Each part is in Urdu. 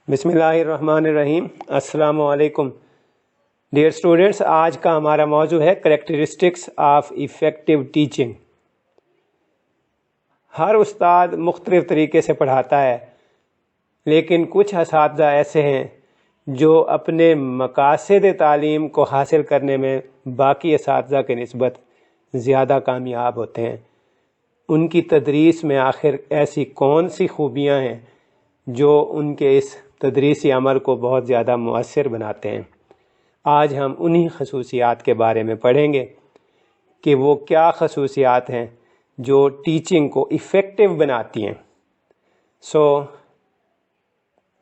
بسم اللہ الرحمن الرحیم۔ السلام علیکم ڈیئر اسٹوڈنٹس، آج کا ہمارا موضوع ہے کریکٹرسٹکس آف ایفیکٹو ٹیچنگ۔ ہر استاد مختلف طریقے سے پڑھاتا ہے، لیکن کچھ اساتذہ ایسے ہیں جو اپنے مقاصد تعلیم کو حاصل کرنے میں باقی اساتذہ کے نسبت زیادہ کامیاب ہوتے ہیں۔ ان کی تدریس میں آخر ایسی کون سی خوبیاں ہیں جو ان کے اس تدریسی عمل کو بہت زیادہ مؤثر بناتے ہیں؟ آج ہم انہی خصوصیات کے بارے میں پڑھیں گے کہ وہ کیا خصوصیات ہیں جو ٹیچنگ کو ایفیکٹو بناتی ہیں۔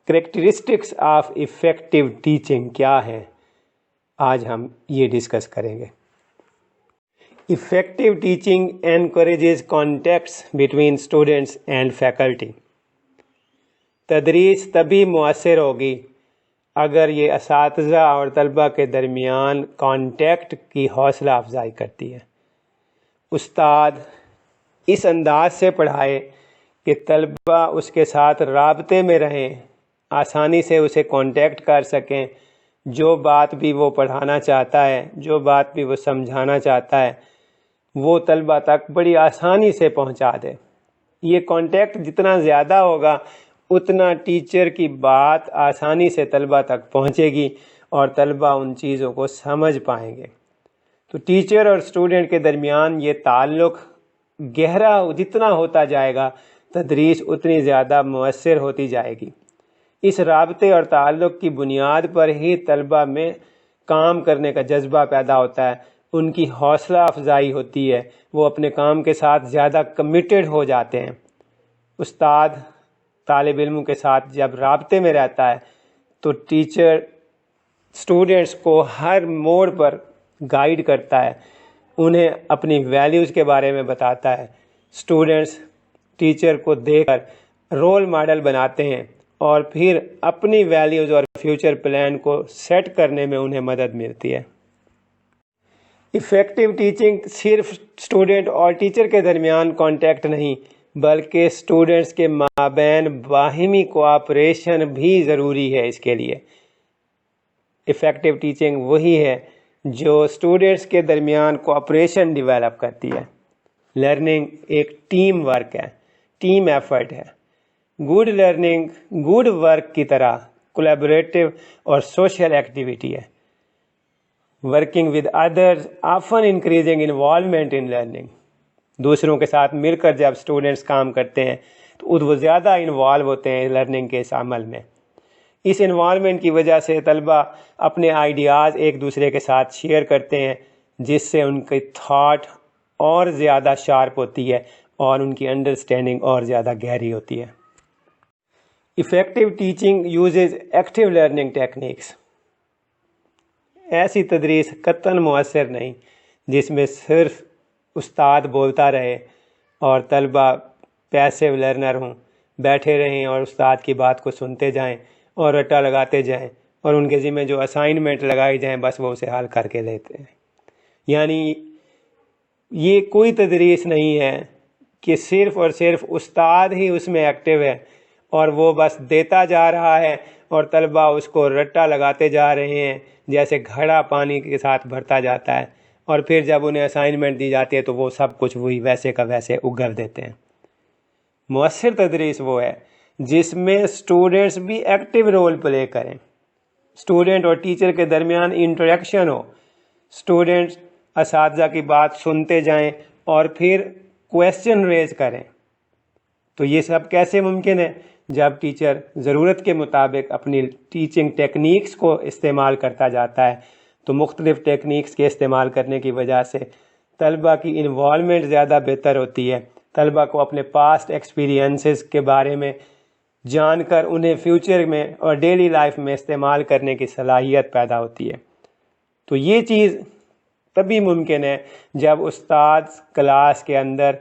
کریکٹرسٹکس آف ایفیکٹو ٹیچنگ کیا ہے، آج ہم یہ ڈسکس کریں گے۔ Effective teaching encourages contacts between students and faculty۔ تدریس تبھی مؤثر ہوگی اگر یہ اساتذہ اور طلباء کے درمیان کانٹیکٹ کی حوصلہ افزائی کرتی ہے۔ استاد اس انداز سے پڑھائے کہ طلباء اس کے ساتھ رابطے میں رہیں، آسانی سے اسے کانٹیکٹ کر سکیں، جو بات بھی وہ پڑھانا چاہتا ہے، جو بات بھی وہ سمجھانا چاہتا ہے، وہ طلباء تک بڑی آسانی سے پہنچا دے۔ یہ کانٹیکٹ جتنا زیادہ ہوگا اتنا ٹیچر کی بات آسانی سے طلباء تک پہنچے گی اور طلباء ان چیزوں کو سمجھ پائیں گے۔ تو ٹیچر اور اسٹوڈنٹ کے درمیان یہ تعلق گہرا جتنا ہوتا جائے گا، تدریس اتنی زیادہ مؤثر ہوتی جائے گی۔ اس رابطے اور تعلق کی بنیاد پر ہی طلباء میں کام کرنے کا جذبہ پیدا ہوتا ہے، ان کی حوصلہ افزائی ہوتی ہے، وہ اپنے کام کے ساتھ زیادہ کمیٹڈ ہو جاتے ہیں۔ استاد طالب علموں کے ساتھ جب رابطے میں رہتا ہے تو ٹیچر اسٹوڈنٹس کو ہر موڑ پر گائیڈ کرتا ہے، انہیں اپنی ویلیوز کے بارے میں بتاتا ہے۔ اسٹوڈنٹس ٹیچر کو دیکھ کر رول ماڈل بناتے ہیں اور پھر اپنی ویلیوز اور فیوچر پلان کو سیٹ کرنے میں انہیں مدد ملتی ہے۔ ایفیکٹو ٹیچنگ صرف اسٹوڈنٹ اور ٹیچر کے درمیان کانٹیکٹ نہیں بلکہ اسٹوڈنٹس کے مابین باہمی کوآپریشن بھی ضروری ہے۔ اس کے لیے ایفیکٹو ٹیچنگ وہی ہے جو اسٹوڈنٹس کے درمیان کوآپریشن ڈیولپ کرتی ہے۔ لرننگ ایک ٹیم ورک ہے، ٹیم ایفرٹ ہے۔ گڈ لرننگ گڈ ورک کی طرح کولیبریٹو اور سوشل ایکٹیویٹی ہے۔ Working with others often increasing involvement in learning. دوسروں کے ساتھ مل کر جب اسٹوڈنٹس کام کرتے ہیں تو وہ زیادہ انوالو ہوتے ہیں لرننگ کے اس عمل میں۔ اس انوالومنٹ کی وجہ سے طلباء اپنے آئیڈیاز ایک دوسرے کے ساتھ شیئر کرتے ہیں، جس سے ان کی تھاٹ اور زیادہ شارپ ہوتی ہے اور ان کی انڈرسٹینڈنگ اور زیادہ گہری ہوتی ہے۔ Effective teaching uses active learning techniques. ایسی تدریس قطعاً مؤثر نہیں جس میں صرف استاد بولتا رہے اور طلباء پیسیو لرنر ہوں، بیٹھے رہیں اور استاد کی بات کو سنتے جائیں اور رٹا لگاتے جائیں اور ان کے ذمہ جو اسائنمنٹ لگائی جائیں بس وہ اسے حل کر کے لیتے ہیں۔ یعنی یہ کوئی تدریس نہیں ہے کہ صرف اور صرف استاد ہی اس میں ایکٹیو ہے اور وہ بس دیتا جا رہا ہے اور طلباء اس کو رٹا لگاتے جا رہے ہیں، جیسے گھڑا پانی کے ساتھ بھرتا جاتا ہے، اور پھر جب انہیں اسائنمنٹ دی جاتی ہے تو وہ سب کچھ وہی ویسے کا ویسے اگل دیتے ہیں۔ مؤثر تدریس وہ ہے جس میں اسٹوڈنٹس بھی ایکٹیو رول پلے کریں، اسٹوڈنٹ اور ٹیچر کے درمیان انٹریکشن ہو، اسٹوڈنٹ اساتذہ کی بات سنتے جائیں اور پھر کویسچن ریز کریں۔ تو یہ سب کیسے ممکن ہے؟ جب ٹیچر ضرورت کے مطابق اپنی ٹیچنگ ٹیکنیکس کو استعمال کرتا جاتا ہے، تو مختلف ٹیکنیکس کے استعمال کرنے کی وجہ سے طلباء کی انوالومنٹ زیادہ بہتر ہوتی ہے، طلباء کو اپنے پاسٹ ایکسپیرینسز کے بارے میں جان کر انہیں فیوچر میں اور ڈیلی لائف میں استعمال کرنے کی صلاحیت پیدا ہوتی ہے۔ تو یہ چیز تبھی ممکن ہے جب استاد کلاس کے اندر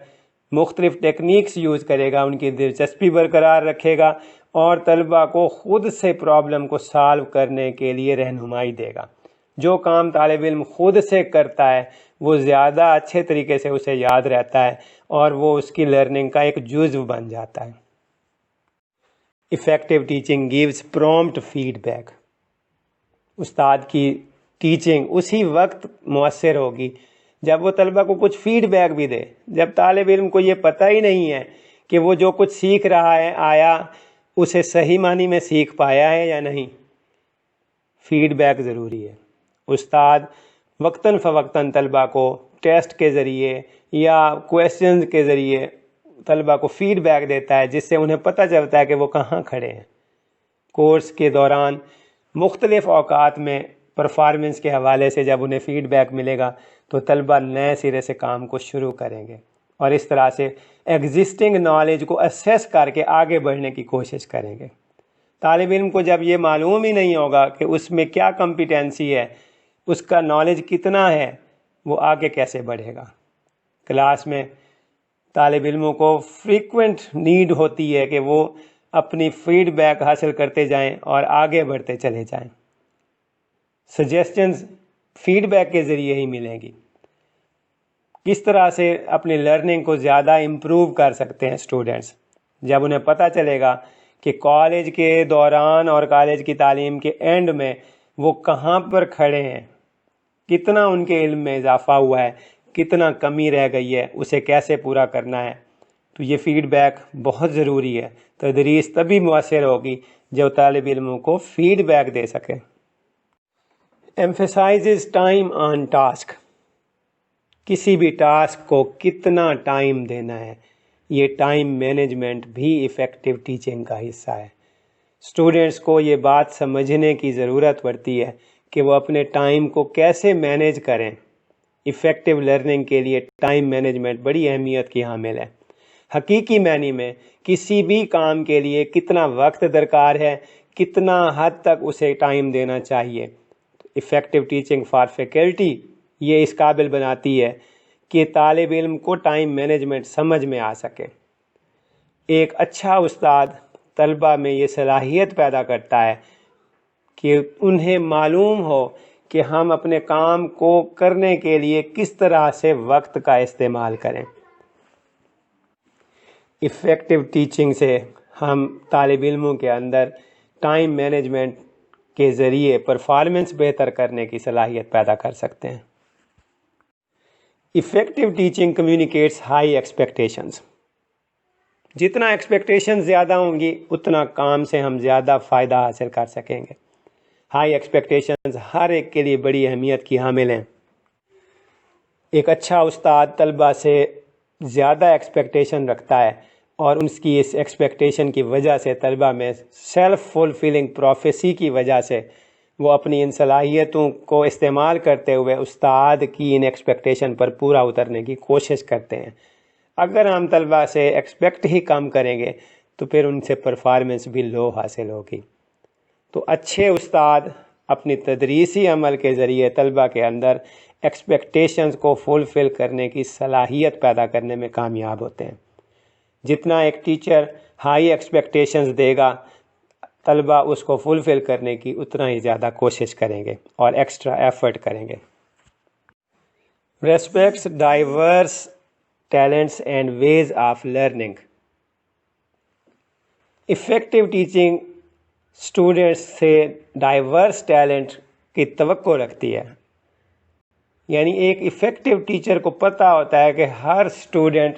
مختلف ٹیکنیکس یوز کرے گا، ان کی دلچسپی برقرار رکھے گا اور طلباء کو خود سے پرابلم کو سالو کرنے کے لیے رہنمائی دے گا۔ جو کام طالب علم خود سے کرتا ہے وہ زیادہ اچھے طریقے سے اسے یاد رہتا ہے اور وہ اس کی لرننگ کا ایک جزو بن جاتا ہے۔ Effective teaching gives prompt feedback. استاد کی ٹیچنگ اسی وقت مؤثر ہوگی جب وہ طلبہ کو کچھ فیڈ بیک بھی دے. جب طالب علم کو یہ پتہ ہی نہیں ہے کہ وہ جو کچھ سیکھ رہا ہے آیا اسے صحیح معنی میں سیکھ پایا ہے یا نہیں، فیڈ بیک ضروری ہے. استاد وقتاً فوقتاً طلبہ کو ٹیسٹ کے ذریعے یا کویسچنز کے ذریعے طلبہ کو فیڈ بیک دیتا ہے، جس سے انہیں پتہ چلتا ہے کہ وہ کہاں کھڑے ہیں. کورس کے دوران مختلف اوقات میں پرفارمنس کے حوالے سے جب انہیں فیڈ بیک ملے گا تو طلبہ نئے سرے سے کام کو شروع کریں گے اور اس طرح سے ایگزسٹنگ نالج کو اسیس کر کے آگے بڑھنے کی کوشش کریں گے. طالب علم کو جب یہ معلوم ہی نہیں ہوگا کہ اس میں کیا کمپیٹنسی ہے، اس کا نالج کتنا ہے، وہ آگے کیسے بڑھے گا. کلاس میں طالب علموں کو فریکوینٹ نیڈ ہوتی ہے کہ وہ اپنی فیڈ بیک حاصل کرتے جائیں اور آگے بڑھتے چلے جائیں. سجیسٹنز فیڈ بیک کے ذریعے ہی ملیں گی. کس طرح سے اپنی لرننگ کو زیادہ امپروو کر سکتے ہیں اسٹوڈنٹس، جب انہیں پتہ چلے گا کہ کالج کے دوران اور کالج کی تعلیم کے اینڈ میں وہ کہاں پر کھڑے ہیں، کتنا ان کے علم میں اضافہ ہوا ہے، کتنا کمی رہ گئی ہے، اسے کیسے پورا کرنا ہے. تو یہ فیڈ بیک بہت ضروری ہے. تدریس تبھی مؤثر ہوگی جب طالب علموں کو فیڈ بیک دے سکے. ایمفیسائزز ٹائم آن ٹاسک. کسی بھی ٹاسک کو کتنا ٹائم دینا ہے، یہ ٹائم مینجمنٹ بھی ایفیکٹو ٹیچنگ کا حصہ ہے. اسٹوڈنٹس کو یہ بات سمجھنے کی ضرورت پڑتی ہے کہ وہ اپنے ٹائم کو کیسے مینیج کریں. ایفیکٹو لرننگ کے لیے ٹائم مینجمنٹ بڑی اہمیت کی حامل ہے. حقیقی معنی میں کسی بھی کام کے لیے کتنا وقت درکار ہے، کتنا حد تک اسے ٹائم دینا چاہیے. ایفیکٹو ٹیچنگ فار فیکلٹی یہ اس قابل بناتی ہے کہ طالب علم کو ٹائم مینجمنٹ سمجھ میں آ سکے. ایک اچھا استاد طلبہ میں یہ صلاحیت پیدا کرتا ہے کہ انہیں معلوم ہو کہ ہم اپنے کام کو کرنے کے لیے کس طرح سے وقت کا استعمال کریں. ایفیکٹو ٹیچنگ سے ہم طالب علموں کے اندر ٹائم مینجمنٹ کے ذریعے پرفارمنس بہتر کرنے کی صلاحیت پیدا کر سکتے ہیں. Effective teaching communicates high expectations. جتنا ایکسپیکٹیشن زیادہ ہوں گی اتنا کام سے ہم زیادہ فائدہ حاصل کر سکیں گے. ہائی ایکسپیکٹیشنز ہر ایک کے لیے بڑی اہمیت کی حامل ہیں. ایک اچھا استاد طلبہ سے زیادہ ایکسپیکٹیشن رکھتا ہے اور اس کی اس ایکسپیکٹیشن کی وجہ سے طلبہ میں سیلف فلفلنگ پروفیسی کی وجہ سے وہ اپنی ان صلاحیتوں کو استعمال کرتے ہوئے استاد کی ان ایکسپیکٹیشن پر پورا اترنے کی کوشش کرتے ہیں. اگر ہم طلبہ سے ایکسپیکٹ ہی کم کریں گے تو پھر ان سے پرفارمنس بھی لو حاصل ہوگی. تو اچھے استاد اپنی تدریسی عمل کے ذریعے طلبہ کے اندر ایکسپیکٹیشنز کو فلفل کرنے کی صلاحیت پیدا کرنے میں کامیاب ہوتے ہیں. جتنا ایک ٹیچر ہائی ایکسپیکٹیشنز دے گا طلبہ اس کو فلفل کرنے کی اتنا ہی زیادہ کوشش کریں گے اور ایکسٹرا ایفرٹ کریں گے. Respects diverse talents and ways of learning. Effective teaching students سے ڈائیورس ٹیلنٹ کی توقع رکھتی ہے. یعنی ایک ایفیکٹو ٹیچر کو پتہ ہوتا ہے کہ ہر اسٹوڈنٹ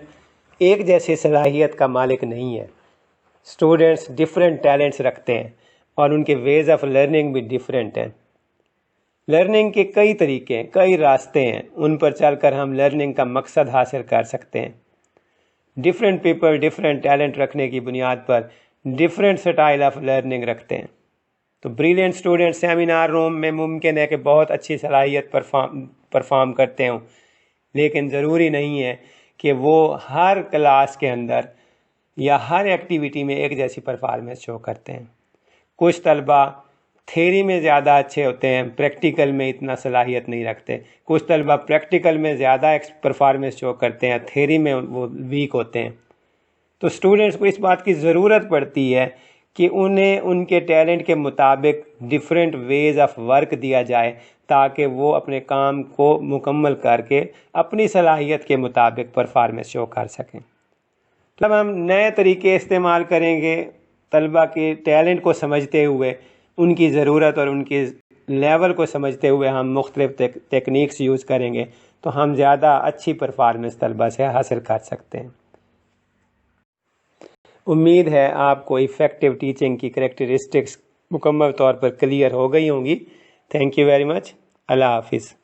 ایک جیسی صلاحیت کا مالک نہیں ہے. اسٹوڈنٹس ڈفرینٹ ٹیلنٹس رکھتے ہیں اور ان کے ویز آف لرننگ بھی ڈفرینٹ ہیں. لرننگ کے کئی طریقے، کئی راستے ہیں، ان پر چل کر ہم لرننگ کا مقصد حاصل کر سکتے ہیں. ڈفرینٹ پیپل ڈفرینٹ ٹیلنٹ رکھنے کی بنیاد پر ڈفرینٹ سٹائل آف لرننگ رکھتے ہیں. تو بریلینٹ اسٹوڈنٹ سیمینار روم میں ممکن ہے کہ بہت اچھی صلاحیت پرفارم کرتے ہوں، لیکن ضروری نہیں ہے کہ وہ ہر کلاس کے اندر یا ہر ایکٹیویٹی میں ایک جیسی پرفارمنس شو کرتے ہیں. کچھ طلبہ تھیری میں زیادہ اچھے ہوتے ہیں، پریکٹیکل میں اتنا صلاحیت نہیں رکھتے. کچھ طلبہ پریکٹیکل میں زیادہ پرفارمنس شو کرتے ہیں، تھیری میں وہ ویک ہوتے ہیں. تو اسٹوڈنٹس کو اس بات کی ضرورت پڑتی ہے کہ انہیں ان کے ٹیلنٹ کے مطابق ڈفرینٹ ویز آف ورک دیا جائے تاکہ وہ اپنے کام کو مکمل کر کے اپنی صلاحیت کے مطابق پرفارمنس شو کر سکیں. جب ہم نئے طریقے استعمال کریں گے طلبہ کے ٹیلنٹ کو سمجھتے ہوئے، ان کی ضرورت اور ان کی لیول کو سمجھتے ہوئے ہم مختلف ٹیکنیکس یوز کریں گے تو ہم زیادہ اچھی پرفارمنس طلبہ سے حاصل کر سکتے ہیں۔ امید ہے آپ کو ایفیکٹو ٹیچنگ کی کریکٹرسٹکس مکمل طور پر کلیئر ہو گئی ہوں گی۔ Thank you very much. اللہ حافظ۔